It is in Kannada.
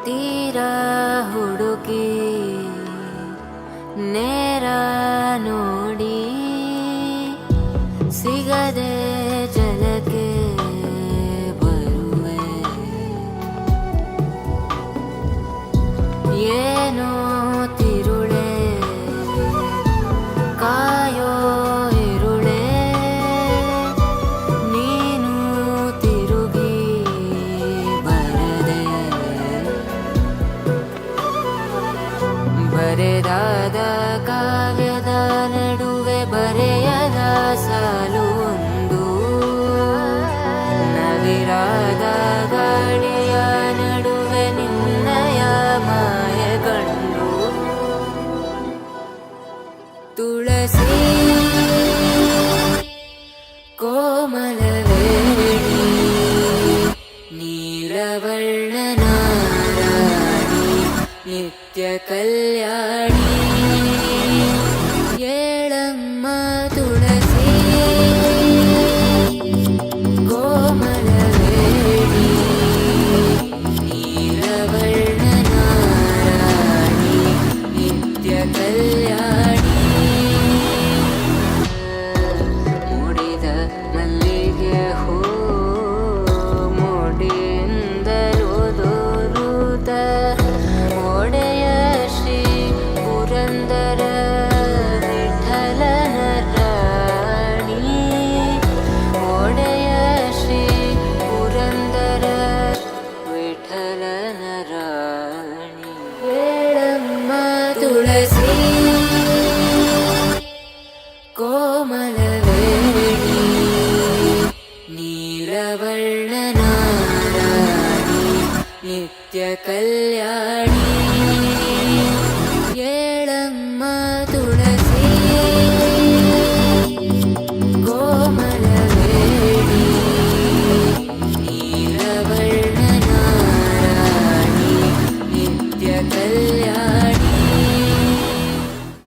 ತೀರ ಹುಡುಕಿ ನೇರ ನೋಡಿ ಸಿಗದೆ ಜಲಕ್ಕೆ ಬರುವೆ. ಏನೋ ತಿರುಳೆ ಕಾಯೋ ಇರುಳೆ ನೀನು ತಿರುಗಿ ಬರದೆ. ಬರೆದಾದ ಕಾವ್ಯದ ನಡುವೆ ಬರೆಯದ ಸಾಲೊಂದು, ನವಿರಾದ ಗಾಳಿಯ ನಡುವೆ ನಿನ್ನಯ ಮಾಯ ಕಂಡು. ತುಳಸಿ ಕೋಮಲವೇಣಿ ನೀಲವರ್ಣನ ರಾಣಿ ನಿತ್ಯ ಕಲ್ಯಾಣಿ. ಏಳಮ್ಮ ತುಳಸಿ ಕೋಮಲವೇಣಿ ನೀಲವರ್ಣನ ರಾಣಿ ನಿತ್ಯ ಕಲ್ಯಾಣಿ. ಮುಡಿದ ಮಲ್ಲಿಗೆ ಹೂ ಮುಡಿಯಿಂದಲೂ ದೂರುತ್ತ ಒಡೆಯ ಶ್ರೀ ಪುರಂದರ ವಿಠಲನ ರಾಣಿ. ಒಡೆಯ ಶ್ರೀ ಪುರಂದರ ವಿಠಲನ ರಾಣಿ. ಏಳಮ್ಮ ತುಳಸಿ ಕೋಮಲವೇಣಿ ನೀಲವರ್ಣನ ರಾಣಿ ನಿತ್ಯ ಕಲ್ಯಾಣಿ.